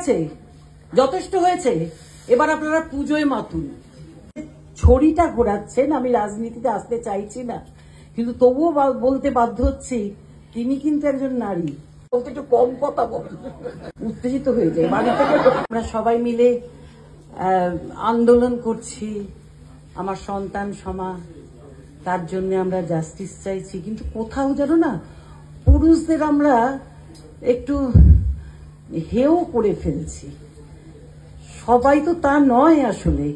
গেছে, যথেষ্ট হয়েছে, এবার আপনারা পুজোয় মাতুন। ছড়িটা ঘোরাচ্ছেন, আমি রাজনীতিতে আসতে চাইছি না, কিন্তু তবুও বলতে বাধ্য হচ্ছি, তিনি কিন্তু একজন নারী। বলতে একটু কম কথা বল, উত্তেজিত হয়ে যায়। বাড়ি থেকে আমরা সবাই মিলে আন্দোলন করছি, আমার সন্তান সমা, তার জন্য আমরা জাস্টিস চাইছি, কিন্তু কোথাও যেন না পুরুষদের আমরা একটু হেও করে ফেলছি। সবাই তো তা নয় আসলে।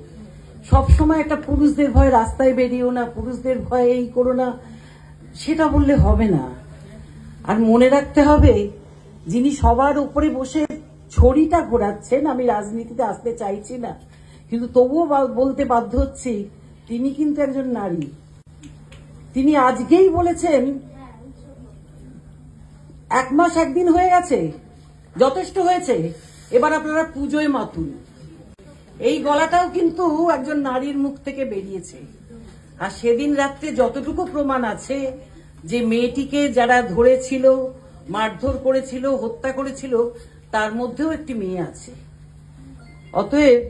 সব সময় একটা পুরুষদের ভয় রাস্তায় বেরিয়েও না, পুরুষদের ভয় এই করো না, সেটা বললে হবে না। আর মনে রাখতে হবে, যিনি সবার উপরে বসে ছড়িটা ঘোরাচ্ছেন, আমি রাজনীতিতে আসতে চাইছি না, কিন্তু তবুও বলতে বাধ্য হচ্ছি, তিনি কিন্তু একজন নারী। তিনি আজকেই বলেছেন 1 মাস 1 দিন হয়ে গেছে, যথেষ্ট হয়েছে, এবার আপনারা পুজোয় মাতুন। এই গলাটাও কিন্তু একজন নারীর মুখ থেকে বেরিয়েছে। আর সেদিন রাত্রে যতটুকু প্রমাণ আছে যে মেয়েটিকে যারা ধরেছিল, মারধর করেছিল, হত্যা করেছিল, তার মধ্যেও একটি মেয়ে আছে। অতএব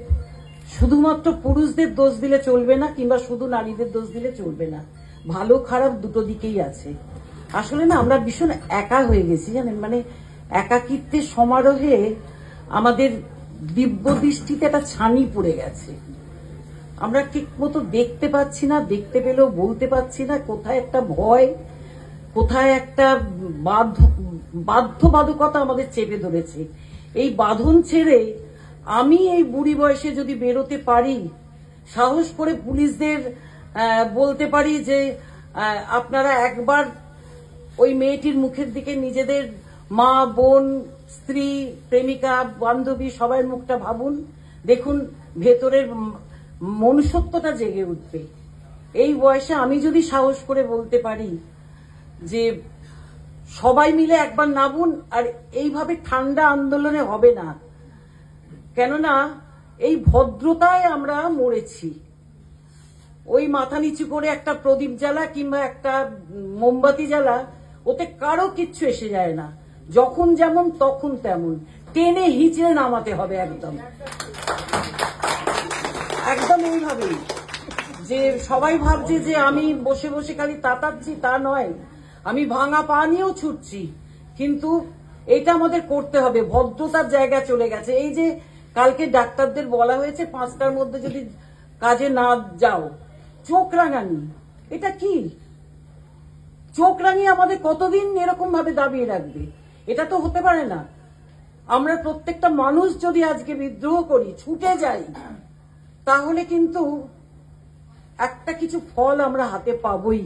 শুধুমাত্র পুরুষদের দোষ দিলে চলবে না, কিংবা শুধু নারীদের দোষ দিলে চলবে না। ভালো খারাপ দুটো দিকেই আছে। আসলে না আমরা ভীষণ একা হয়ে গেছি, জানেন, মানে একাকিত্বের সমারোহে আমাদের দিব্য দৃষ্টিতে একটা ছানি পড়ে গেছে। আমরা ঠিক মতো দেখতে পাচ্ছি না, দেখতে পেলেও বলতে পারছি না, কোথায় একটা ভয়, কোথায় একটা বাধ্যবাধকতা আমাদের চেপে ধরেছে। এই বাঁধন ছেড়ে আমি এই বুড়ি বয়সে যদি বেরোতে পারি, সাহস করে পুলিশদের বলতে পারি যে আপনারা একবার ওই মেয়েটির মুখের দিকে নিজেদের মা, বোন, স্ত্রী, প্রেমিকা, বান্ধবী সবার মুখটা ভাবুন, দেখুন ভেতরের মনুষ্যত্বটা জেগে উঠবে। এই বয়সে আমি যদি সাহস করে বলতে পারি যে সবাই মিলে একবার নামুন, আর এইভাবে ঠান্ডা আন্দোলনে হবে না, কেননা এই ভদ্রতায় আমরা মরেছি। ওই মাথা নিচু করে একটা প্রদীপ জ্বালা কিংবা একটা মোমবাতি জ্বালা, ওতে কারো কিচ্ছু এসে যায় না। যখন যেমন তখন তেমন, টেনে হিচড়ে নামাতে হবে একদম একদম এইভাবেই। যে সবাই ভাবছে যে আমি বসে বসে খালি তাতাচ্ছি, তা নয়। আমি ভাঙা পা নিয়েও ছুটছি, কিন্তু এটা আমাদের করতে হবে। ভদ্রতার জায়গা চলে গেছে। এই যে কালকে ডাক্তারদের বলা হয়েছে 5টার মধ্যে যদি কাজে না যাও, চোখ রাঙানি, এটা কি? চোখ রাঙিয়ে আমাদের কতদিন এরকম ভাবে দাবিয়ে রাখবে? এটা তো হতে পারে না। আমরা প্রত্যেকটা মানুষ যদি আজকে বিদ্রোহ করি, ছুটে যাই, তাহলে কিন্তু একটা কিছু ফল আমরা হাতে পাবই।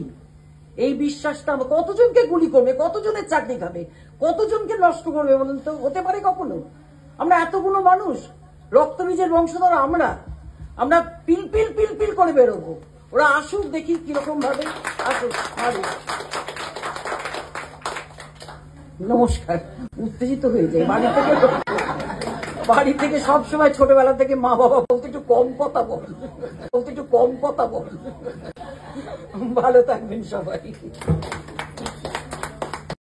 এই বিশ্বাসটা কতজনকে গুলি করবে, কতজনের চাকরি খাবে, কতজনকে নষ্ট করবে বলুন তো? হতে পারে কখনো? আমরা এতগুলো মানুষ, রক্তবীজের বংশধর, আমরা পিল পিল পিল পিল করে বেরোবো। ওরা আসুক, দেখি কিরকম ভাবে আসুক। নমস্কার, উত্তেজিত হয়ে যায়। বাড়ি থেকে সবসময় ছোটবেলা থেকে মা বাবা বলতে একটু কম কথা বল। ভালো থাকবেন সবাই।